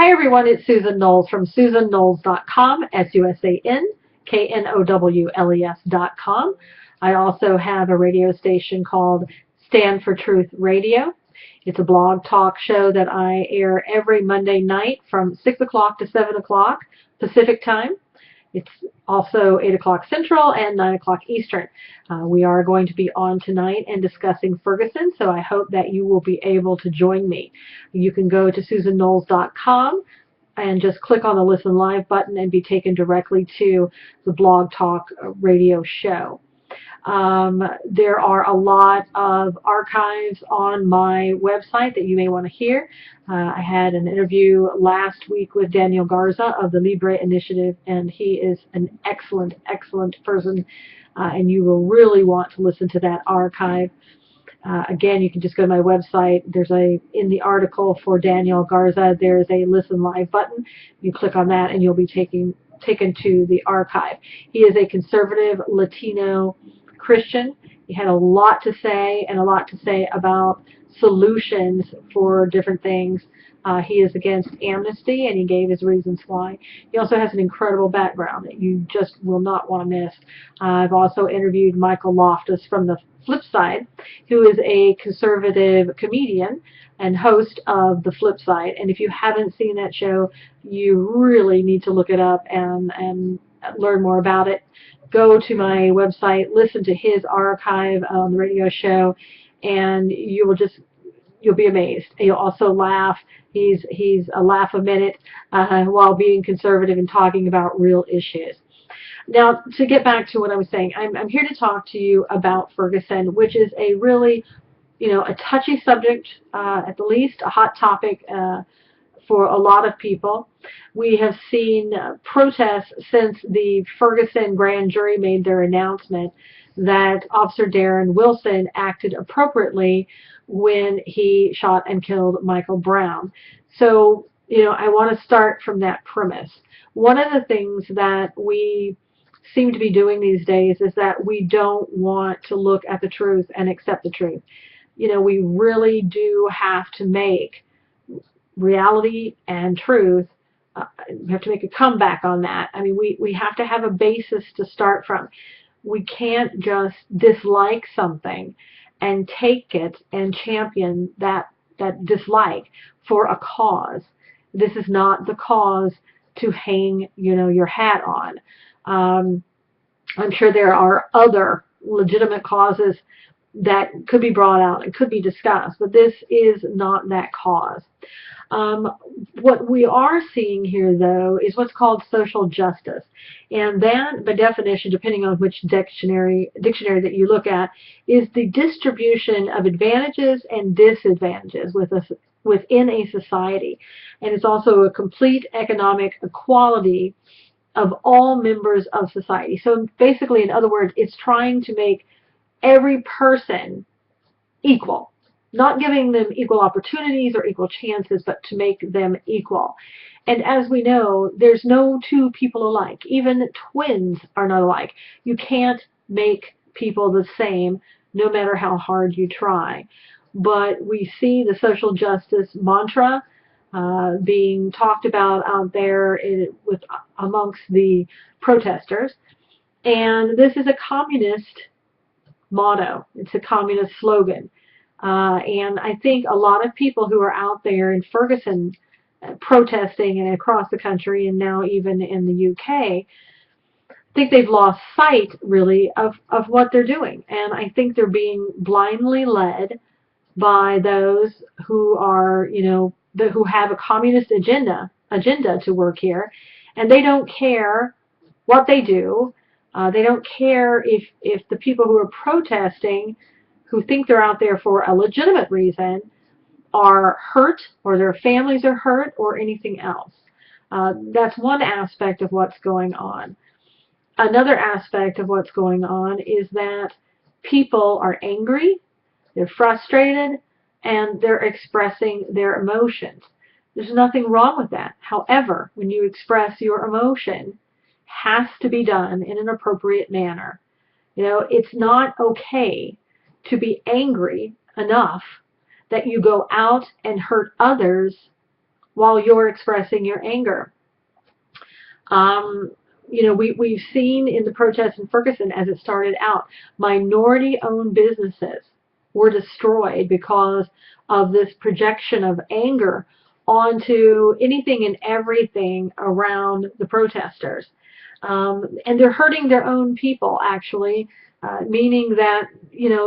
Hi everyone, it's Susan Knowles from SusanKnowles.com, SusanKnowles.com. I also have a radio station called Stand for Truth Radio. It's a blog talk show that I air every Monday night from 6 o'clock to 7 o'clock Pacific time. It's also 8 o'clock Central and 9 o'clock Eastern. We are going to be on tonight and discussing Ferguson, so I hope that you will be able to join me. You can go to SusanKnowles.com and just click on the Listen Live button and be taken directly to the Blog Talk radio show. There are a lot of archives on my website that you may want to hear. I had an interview last week with Daniel Garza of the Libre Initiative, and he is an excellent, excellent person, and you will really want to listen to that archive. Again, you can just go to my website. In the article for Daniel Garza, there's a Listen Live button. You click on that, and you'll be taken to the archive. He is a conservative Latino Christian. He had a lot to say, and a lot to say about solutions for different things. He is against amnesty, and he gave his reasons why. He also has an incredible background that you just will not want to miss. I've also interviewed Michael Loftus from the Flip Side, who is a conservative comedian and host of The Flip Side. And if you haven't seen that show, you really need to look it up and learn more about it. Go to my website, listen to his archive on the radio show, and you'll be amazed. You'll also laugh. He's a laugh a minute while being conservative and talking about real issues. Now, to get back to what I was saying, I'm here to talk to you about Ferguson, which is a really, a touchy subject, at the least, a hot topic for a lot of people. We have seen protests since the Ferguson grand jury made their announcement that Officer Darren Wilson acted appropriately when he shot and killed Michael Brown. So, I want to start from that premise. One of the things that we seem to be doing these days is that we don't want to look at the truth and accept the truth. We really do have to make reality and truth, we have to make a comeback on that. I mean, we have to have a basis to start from. We can't just dislike something and take it and champion that dislike for a cause. This is not the cause to hang, your hat on. I'm sure there are other legitimate causes that could be brought out and could be discussed, but this is not that cause. What we are seeing here, though, is what's called social justice. And that, by definition, depending on which dictionary that you look at, is the distribution of advantages and disadvantages within a society. And it's also a complete economic equality of all members of society. So basically, in other words, it's trying to make every person equal. Not giving them equal opportunities or equal chances, but to make them equal. And as we know, there's no two people alike. Even twins are not alike. You can't make people the same, no matter how hard you try. But we see the social justice mantra being talked about out there amongst the protesters. And this is a communist motto. It's a communist slogan. And I think a lot of people who are out there in Ferguson protesting and across the country and now even in the UK think they've lost sight, really, of what they're doing. And I think they're being blindly led by those who are, who have a communist agenda to work here. And they don't care what they do. They don't care if the people who are protesting, who think they're out there for a legitimate reason, are hurt or their families are hurt or anything else. That's one aspect of what's going on. Another aspect of what's going on is that people are angry, they're frustrated, and they're expressing their emotions. There's nothing wrong with that. However, when you express your emotion, it has to be done in an appropriate manner. It's not okay to be angry enough that you go out and hurt others while you're expressing your anger. We've seen in the protests in Ferguson, as it started out, minority-owned businesses were destroyed because of this projection of anger onto anything and everything around the protesters. And they're hurting their own people, actually, meaning that,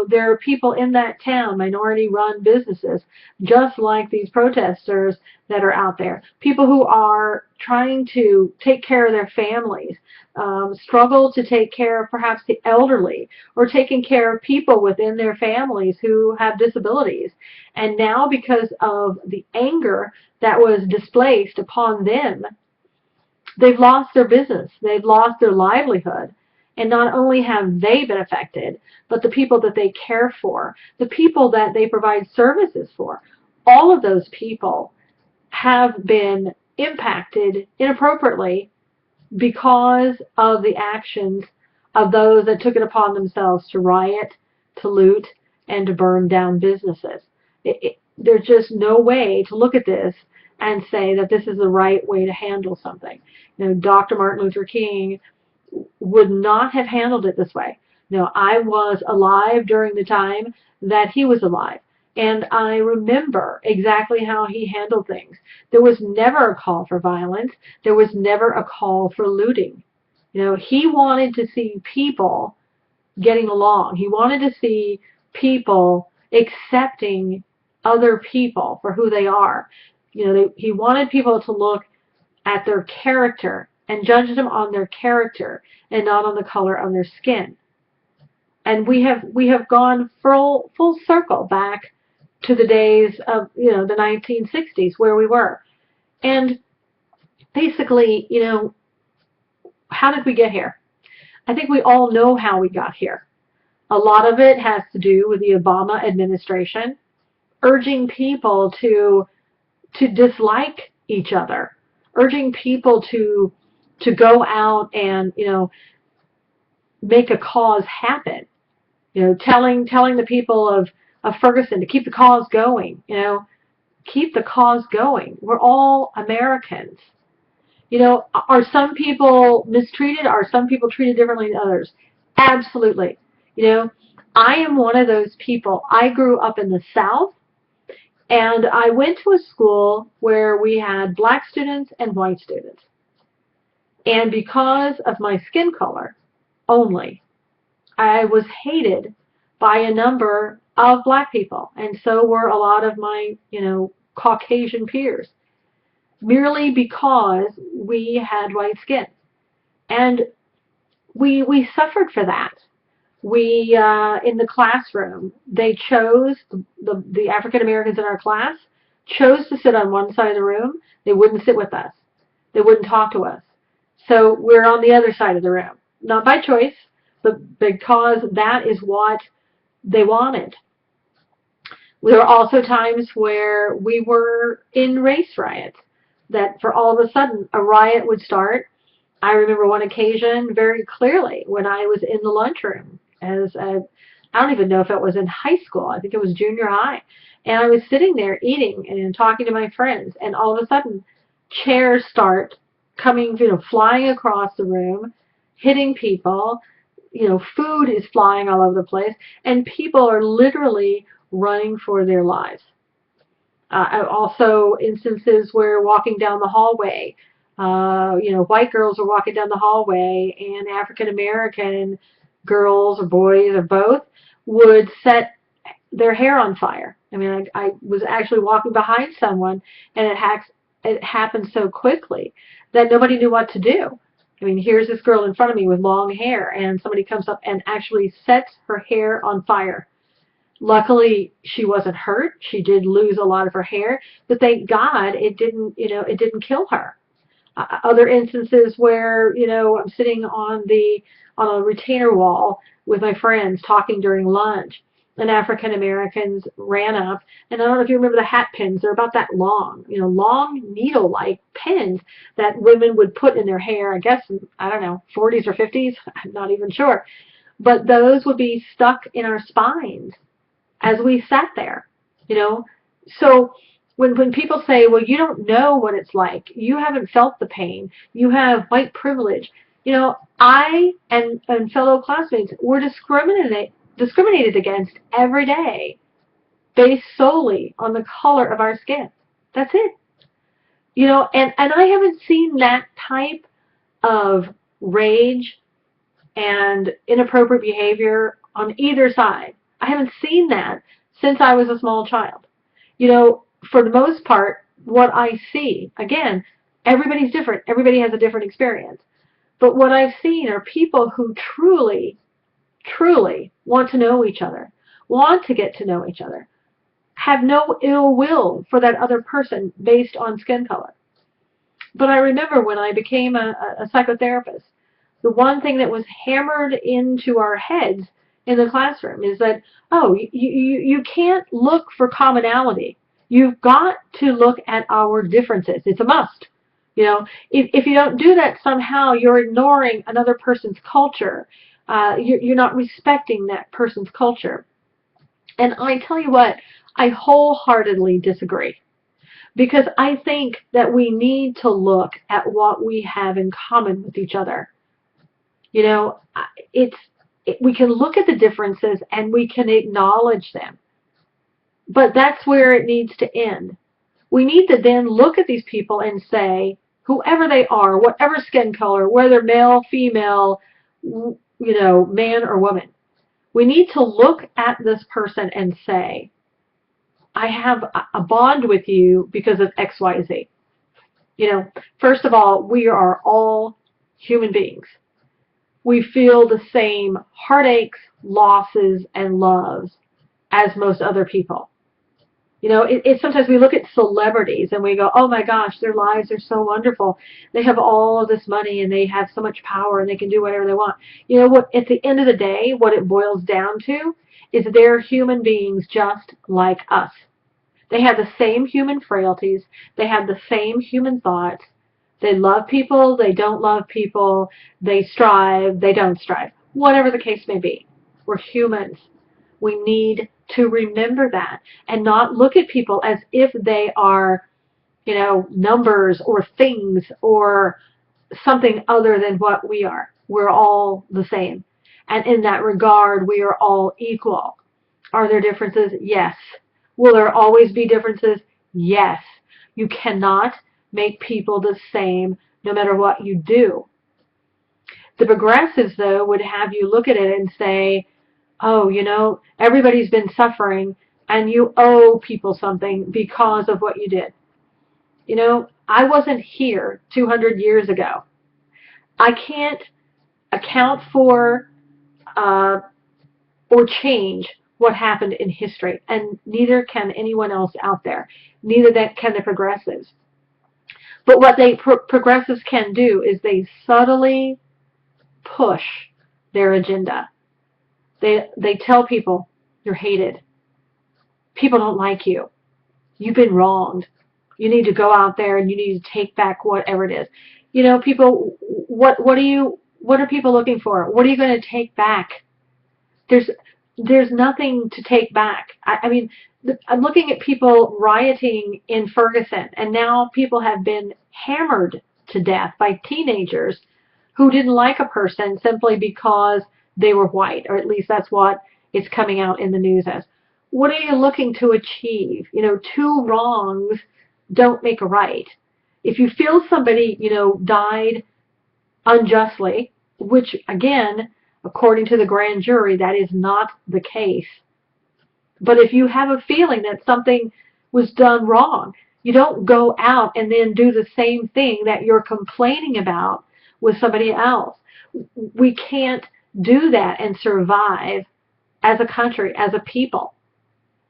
there are people in that town, minority-run businesses, just like these protesters that are out there. People who are trying to take care of their families, struggle to take care of perhaps the elderly, or taking care of people within their families who have disabilities. And now, because of the anger that was displaced upon them, they've lost their business, they've lost their livelihood, and not only have they been affected, but the people that they care for, the people that they provide services for, all of those people have been impacted inappropriately because of the actions of those that took it upon themselves to riot, to loot, and to burn down businesses. There's just no way to look at this and say that this is the right way to handle something. Dr. Martin Luther King would not have handled it this way. I was alive during the time that he was alive, and I remember exactly how he handled things. There was never a call for violence. There was never a call for looting. He wanted to see people getting along. He wanted to see people accepting other people for who they are. He wanted people to look at their character and judge them on their character and not on the color of their skin. And we have gone full circle back to the days of the 1960s where we were. And basically, how did we get here? I think we all know how we got here. A lot of it has to do with the Obama administration urging people to dislike each other, urging people to go out and make a cause happen. Telling the people of Ferguson to keep the cause going. Keep the cause going. We're all Americans. Are some people mistreated? Are some people treated differently than others? Absolutely. I am one of those people. I grew up in the South, and I went to a school where we had black students and white students. And because of my skin color only, I was hated by a number of black people, and so were a lot of my, Caucasian peers, merely because we had white skin. And we suffered for that. We, in the classroom, they chose, the African Americans in our class chose to sit on one side of the room. They wouldn't sit with us. They wouldn't talk to us. So we're on the other side of the room. Not by choice, but because that is what they wanted. There were also times where we were in race riots, that for all of a sudden a riot would start. I remember one occasion very clearly when I was in the lunchroom I don't even know if it was in high school. I think it was junior high. And I was sitting there eating and talking to my friends, and all of a sudden chairs start coming, flying across the room, hitting people. Food is flying all over the place, and people are literally running for their lives. Also instances where walking down the hallway, white girls are walking down the hallway, and African American girls or boys or both would set their hair on fire. I was actually walking behind someone, and it happened so quickly that nobody knew what to do. Here's this girl in front of me with long hair, and somebody comes up and actually sets her hair on fire. Luckily, she wasn't hurt. She did lose a lot of her hair, but thank God it didn't kill her. Other instances where, I'm sitting on a retainer wall with my friends talking during lunch, and African Americans ran up, and I don't know if you remember the hat pins. They're about that long, long needle-like pins that women would put in their hair, I guess, in, 40s or 50s, I'm not even sure. But those would be stuck in our spines as we sat there, So When people say, well, you don't know what it's like, you haven't felt the pain, you have white privilege, I and fellow classmates were discriminated against every day based solely on the color of our skin. That's it. And I haven't seen that type of rage and inappropriate behavior on either side. I haven't seen that since I was a small child. For the most part, what I see, again, everybody's different. Everybody has a different experience. But what I've seen are people who truly, truly want to know each other, want to get to know each other, have no ill will for that other person based on skin color. But I remember when I became a psychotherapist, the one thing that was hammered into our heads in the classroom is that, oh, you can't look for commonality. You've got to look at our differences. It's a must. If you don't do that, somehow you're ignoring another person's culture. You're not respecting that person's culture. And I tell you what, I wholeheartedly disagree. Because I think that we need to look at what we have in common with each other. We can look at the differences and we can acknowledge them. But that's where it needs to end. We need to then look at these people and say, whoever they are, whatever skin color, whether male, female, man or woman, we need to look at this person and say, I have a bond with you because of X, Y, Z. First of all, we are all human beings. We feel the same heartaches, losses, and loves as most other people. Sometimes we look at celebrities and we go, oh my gosh, their lives are so wonderful. They have all of this money and they have so much power and they can do whatever they want. You know what? At the end of the day, what it boils down to is they're human beings just like us. They have the same human frailties. They have the same human thoughts. They love people. They don't love people. They strive. They don't strive. Whatever the case may be. We're humans. We need to remember that and not look at people as if they are, numbers or things or something other than what we are. We're all the same. And in that regard, we are all equal. Are there differences? Yes. Will there always be differences? Yes. You cannot make people the same no matter what you do. The progressives, though, would have you look at it and say, oh, everybody's been suffering and you owe people something because of what you did. I wasn't here 200 years ago. I can't account for or change what happened in history, and neither can anyone else out there. Neither can the progressives. But what progressives can do is they subtly push their agenda. They tell people, you're hated. People don't like you. You've been wronged. You need to go out there and you need to take back whatever it is. People, what are people looking for? What are you going to take back? There's nothing to take back. I'm looking at people rioting in Ferguson, and now people have been hammered to death by teenagers who didn't like a person simply because they were white, or at least that's what it's coming out in the news as. What are you looking to achieve? Two wrongs don't make a right. If you feel somebody, died unjustly, which, again, according to the grand jury, that is not the case. But if you have a feeling that something was done wrong, you don't go out and then do the same thing that you're complaining about with somebody else. We can't do that and survive as a country, as a people.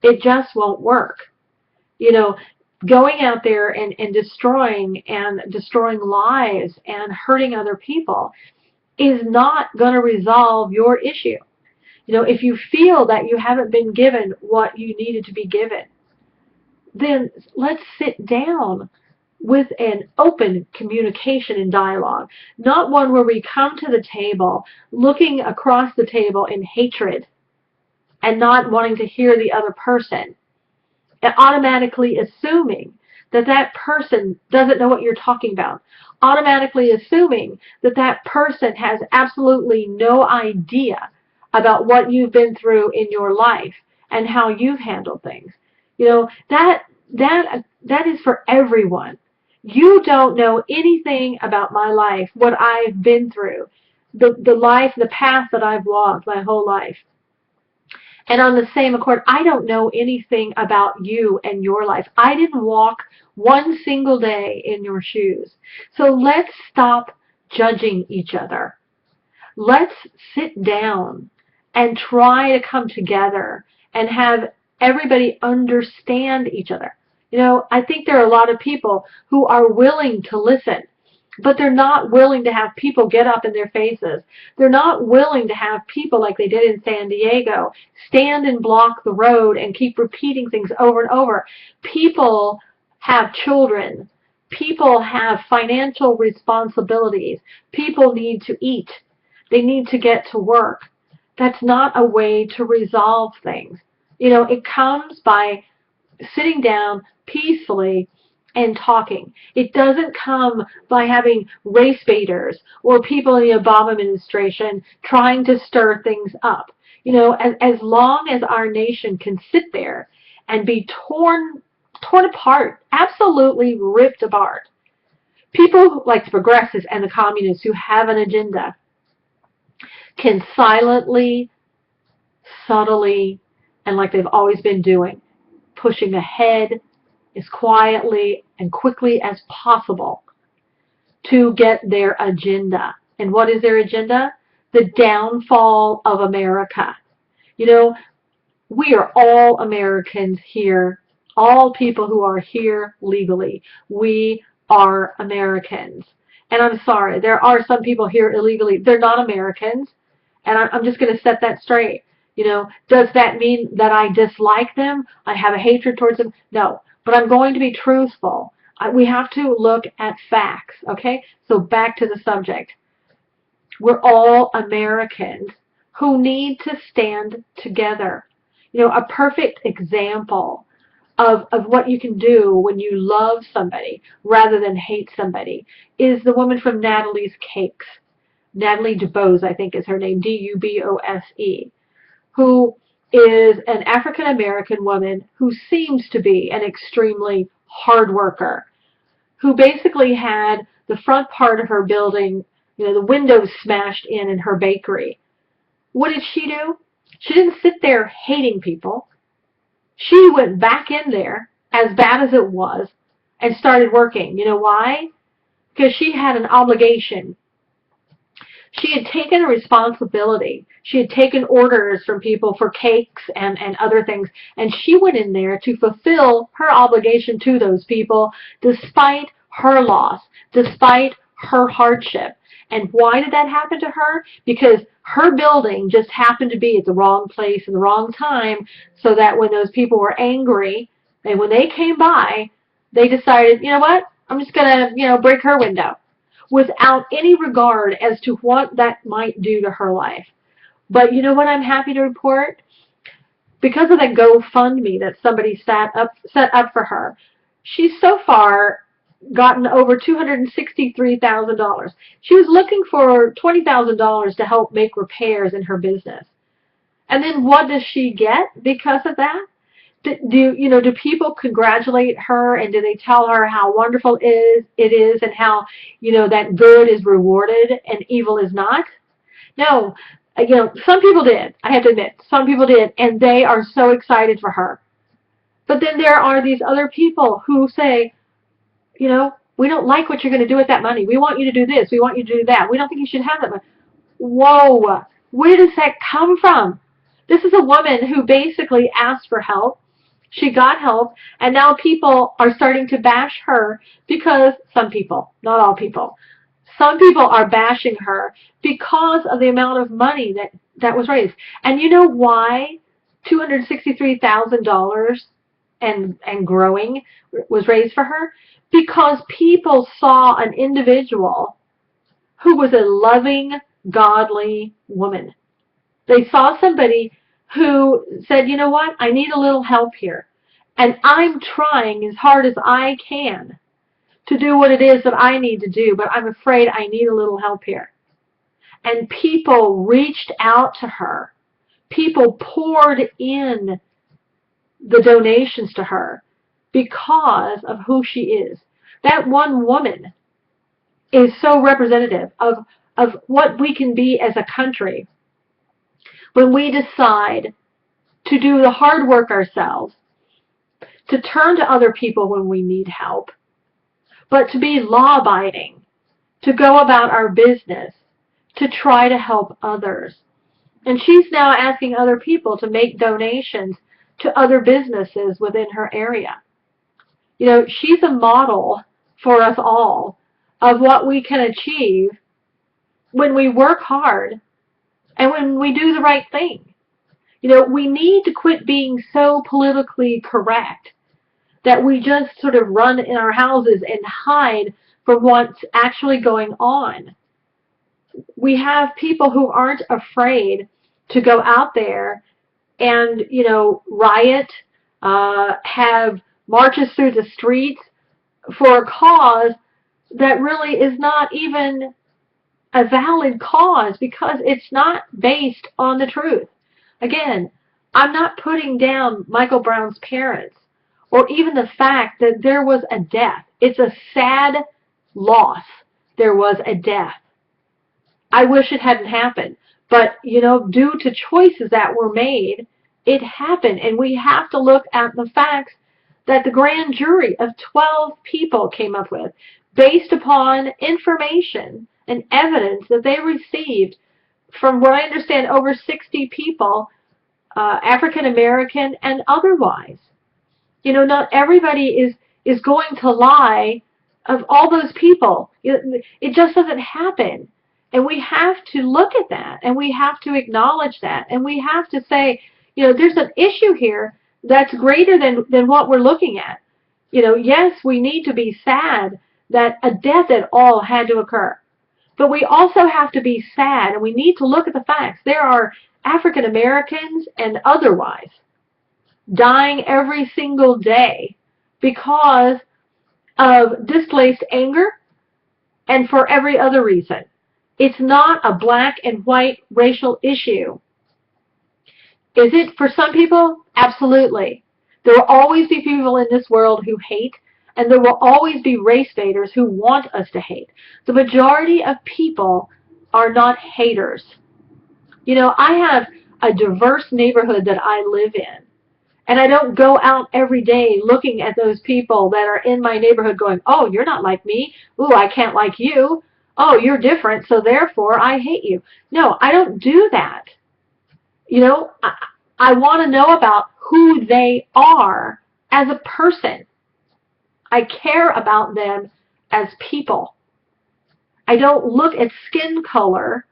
It just won't work. Going out there and destroying lives and hurting other people is not going to resolve your issue. If you feel that you haven't been given what you needed to be given, then let's sit down with an open communication and dialogue, not one where we come to the table looking across the table in hatred and not wanting to hear the other person. and automatically assuming that that person doesn't know what you're talking about, automatically assuming that that person has absolutely no idea about what you've been through in your life and how you've handled things. You know, that is for everyone. You don't know anything about my life, what I've been through, the path that I've walked my whole life. And on the same accord, I don't know anything about you and your life. I didn't walk one single day in your shoes. So let's stop judging each other. Let's sit down and try to come together and have everybody understand each other. You know, I think there are a lot of people who are willing to listen, but they're not willing to have people get up in their faces. They're not willing to have people, like they did in San Diego, stand and block the road and keep repeating things over and over. People have children. People have financial responsibilities. People need to eat. They need to get to work. That's not a way to resolve things. You know, it comes by sitting down peacefully and talking. It doesn't come by having race baiters or people in the Obama administration trying to stir things up. You know, as long as our nation can sit there and be torn apart, absolutely ripped apart, people like the progressives and the communists who have an agenda can silently, subtly, and like they've always been doing, pushing ahead as quietly and quickly as possible to get their agenda. And what is their agenda? The downfall of America. You know, we are all Americans here, all people who are here legally. We are Americans. And I'm sorry, there are some people here illegally. They're not Americans. And I'm just going to set that straight. You know, does that mean that I dislike them? I have a hatred towards them? No. But I'm going to be truthful. We have to look at facts, okay? So back to the subject. We're all Americans who need to stand together. You know, a perfect example of what you can do when you love somebody rather than hate somebody is the woman from Natalie's Cakes. Natalie DuBose, I think is her name, D-U-B-O-S-E, who is an African-American woman who seems to be an extremely hard worker, who basically had the front part of her building, you know, the windows smashed in her bakery. What did she do? She didn't sit there hating people. She went back in there, as bad as it was, and started working. You know why? Because she had an obligation. She had taken a responsibility. She had taken orders from people for cakes and other things, and she went in there to fulfill her obligation to those people despite her loss, despite her hardship. And why did that happen to her? Because her building just happened to be at the wrong place at the wrong time, so that when those people were angry, and when they came by, they decided, you know what, I'm just going to, you know, break her window, without any regard as to what that might do to her life. But you know what I'm happy to report? Because of that GoFundMe that somebody set up for her, she's so far gotten over $263,000. She was looking for $20,000 to help make repairs in her business. And then what does she get because of that? Do people congratulate her, and do they tell her how wonderful it is and how, you know, that good is rewarded and evil is not? No. You know, some people did. I have to admit, some people did, and they are so excited for her. But then there are these other people who say, you know, we don't like what you're going to do with that money. We want you to do this. We want you to do that. We don't think you should have that money. Whoa. Where does that come from? This is a woman who basically asked for help. She got help, and now people are starting to bash her because some people, not all people, some people are bashing her because of the amount of money that was raised. And you know why $263,000 and growing was raised for her? Because people saw an individual who was a loving, godly woman. They saw somebody who said, you know what, I need a little help here. And I'm trying as hard as I can to do what it is that I need to do, but I'm afraid I need a little help here. And people reached out to her. People poured in the donations to her because of who she is. That one woman is so representative of what we can be as a country when we decide to do the hard work ourselves, to turn to other people when we need help, but to be law-abiding, to go about our business, to try to help others. And she's now asking other people to make donations to other businesses within her area. You know, she's a model for us all of what we can achieve when we work hard and when we do the right thing. You know, we need to quit being so politically correct that we just sort of run in our houses and hide from what's actually going on. We have people who aren't afraid to go out there and, you know, riot, have marches through the streets for a cause that really is not even a valid cause because it's not based on the truth. Again, I'm not putting down Michael Brown's parents or even the fact that there was a death. It's a sad loss. There was a death. I wish it hadn't happened. But, you know, due to choices that were made, it happened. And we have to look at the facts that the grand jury of 12 people came up with based upon information and evidence that they received from what I understand over 60 people, African American and otherwise. You know, not everybody is going to lie of all those people. It just doesn't happen. And we have to look at that, and we have to acknowledge that, and we have to say, you know, there's an issue here that's greater than what we're looking at. You know, yes, we need to be sad that a death at all had to occur. But we also have to be sad, and we need to look at the facts. There are African Americans and otherwise dying every single day because of displaced anger and for every other reason. It's not a black and white racial issue. Is it for some people? Absolutely. There will always be people in this world who hate, and there will always be race baiters who want us to hate. The majority of people are not haters. You know, I have a diverse neighborhood that I live in, and I don't go out every day looking at those people that are in my neighborhood going, oh, you're not like me. Ooh, I can't like you. Oh, you're different, so therefore I hate you. No, I don't do that. You know, I want to know about who they are as a person. I care about them as people. I don't look at skin color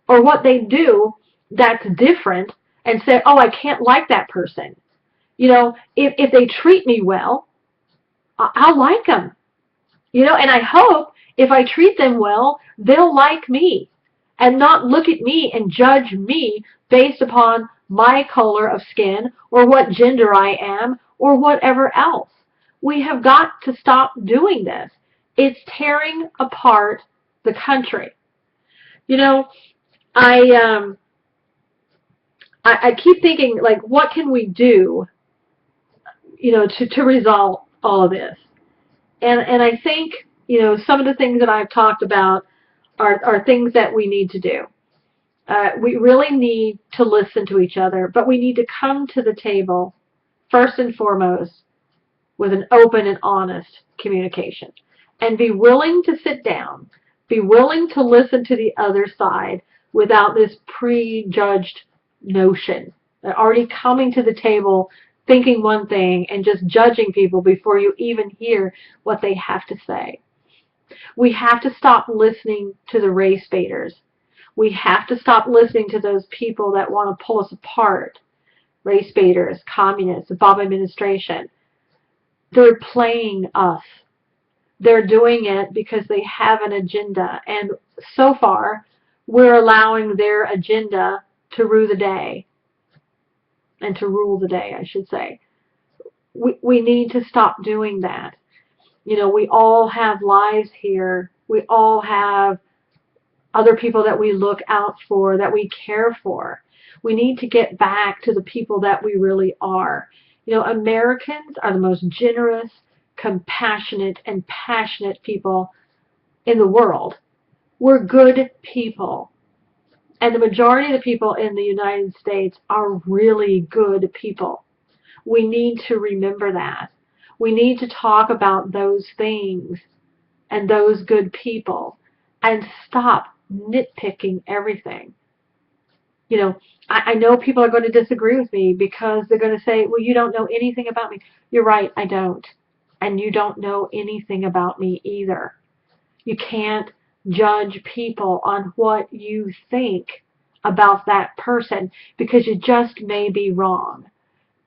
or what they do that's different and say, oh, I can't like that person. You know, if they treat me well, I'll like them. You know, and I hope if I treat them well, they'll like me and not look at me and judge me based upon my color of skin or what gender I am or whatever else. We have got to stop doing this. It's tearing apart the country. You know, I keep thinking, like, what can we do, you know, to resolve all of this? And I think, you know, some of the things that I've talked about are things that we need to do. We really need to listen to each other, but we need to come to the table, first and foremost, with an open and honest communication. And be willing to sit down, be willing to listen to the other side without this prejudged notion. Already coming to the table thinking one thing and just judging people before you even hear what they have to say. We have to stop listening to the race baiters. We have to stop listening to those people that want to pull us apart. Race baiters, communists, the Bob administration. They're playing us. They're doing it because they have an agenda. And so far, we're allowing their agenda to rule the day. And to rule the day, I should say. We need to stop doing that. You know, we all have lives here. We all have other people that we look out for, that we care for. We need to get back to the people that we really are. You know, Americans are the most generous, compassionate, and passionate people in the world. We're good people. And the majority of the people in the United States are really good people. We need to remember that. We need to talk about those things and those good people and stop nitpicking everything. You know, I know people are going to disagree with me because they're going to say, well, you don't know anything about me. You're right, I don't. And you don't know anything about me either. You can't judge people on what you think about that person because you just may be wrong.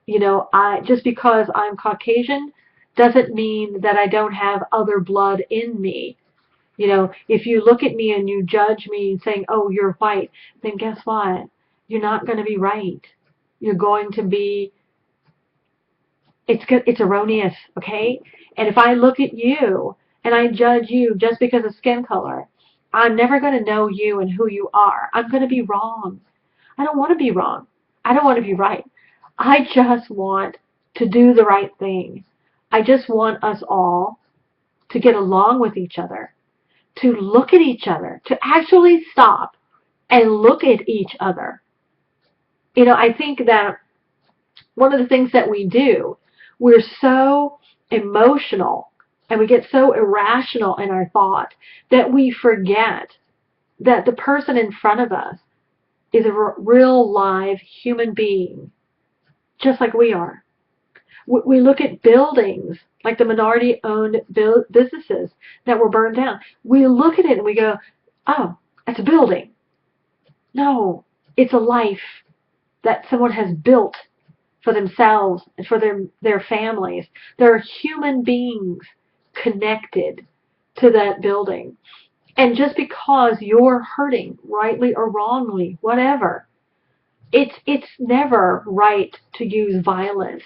You know, just because I'm Caucasian doesn't mean that I don't have other blood in me. You know, if you look at me and you judge me saying, oh, you're white, then guess what? You're not going to be right. You're going to be, it's erroneous, okay? And if I look at you and I judge you just because of skin color, I'm never going to know you and who you are. I'm going to be wrong. I don't want to be wrong. I don't want to be right. I just want to do the right thing. I just want us all to get along with each other, to look at each other, to actually stop and look at each other. You know, I think that one of the things that we do, we're so emotional and we get so irrational in our thought that we forget that the person in front of us is a real live human being, just like we are. We look at buildings, like the minority-owned businesses that were burned down. We look at it and we go, oh, that's a building. No, it's a life that someone has built for themselves and for their families. There are human beings connected to that building. And just because you're hurting, rightly or wrongly, whatever, it's never right to use violence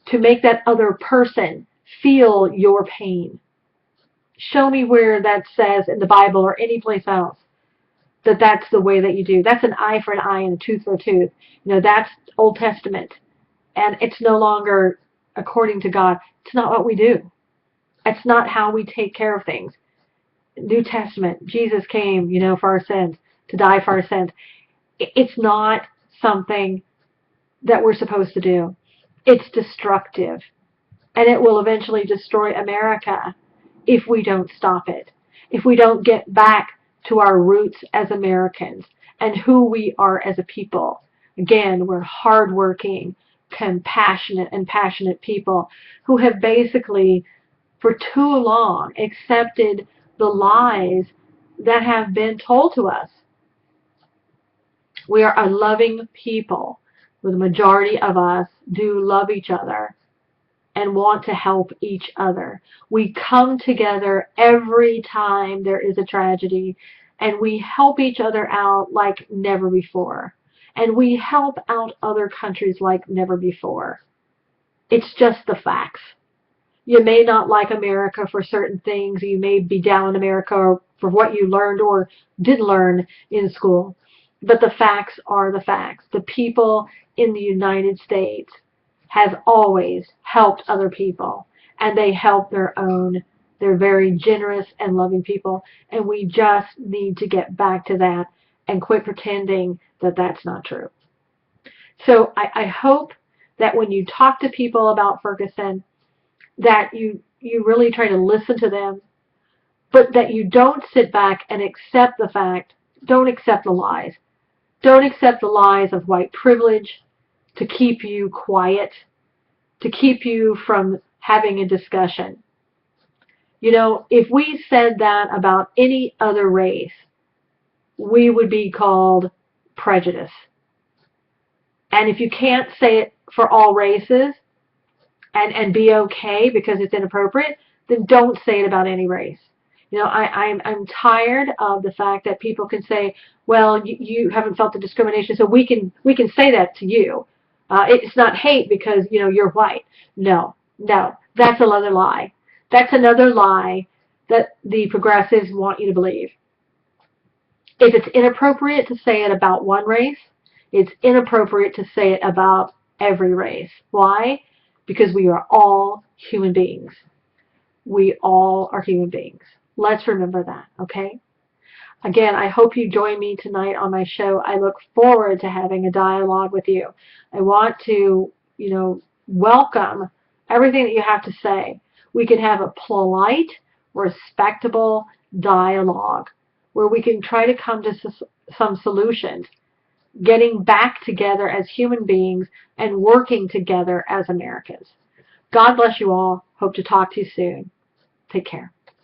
to make that other person feel your pain. Show me where that says in the Bible or any place else that that's the way that you do. That's an eye for an eye and a tooth for a tooth. You know, that's Old Testament. And it's no longer according to God. It's not what we do. It's not how we take care of things. New Testament, Jesus came, you know, for our sins, to die for our sins. It's not something that we're supposed to do. It's destructive. And it will eventually destroy America if we don't stop it. If we don't get back to our roots as Americans and who we are as a people. Again, we're hardworking, compassionate, and passionate people who have basically, for too long, accepted the lies that have been told to us. We are a loving people, where the majority of us do love each other and want to help each other. We come together every time there is a tragedy, and we help each other out like never before. And we help out other countries like never before. It's just the facts. You may not like America for certain things. You may be down on America for what you learned or didn't learn in school. But the facts are the facts. The people in the United States have always helped other people, and they help their own. They're very generous and loving people, and we just need to get back to that and quit pretending that that's not true. So I hope that when you talk to people about Ferguson, that you really try to listen to them, but that you don't sit back and accept the fact, don't accept the lies. Don't accept the lies of white privilege to keep you quiet, to keep you from having a discussion. You know, if we said that about any other race, we would be called prejudice. And if you can't say it for all races and be okay because it's inappropriate, then don't say it about any race. You know, I'm tired of the fact that people can say, well, you haven't felt the discrimination, so we can say that to you. It's not hate because, you're white. No, no, that's another lie. That's another lie that the progressives want you to believe. If it's inappropriate to say it about one race, it's inappropriate to say it about every race. Why? Because we are all human beings. We all are human beings. Let's remember that, okay? Again, I hope you join me tonight on my show. I look forward to having a dialogue with you. I want to, welcome everything that you have to say. We can have a polite, respectable dialogue where we can try to come to some solutions, getting back together as human beings and working together as Americans. God bless you all. Hope to talk to you soon. Take care.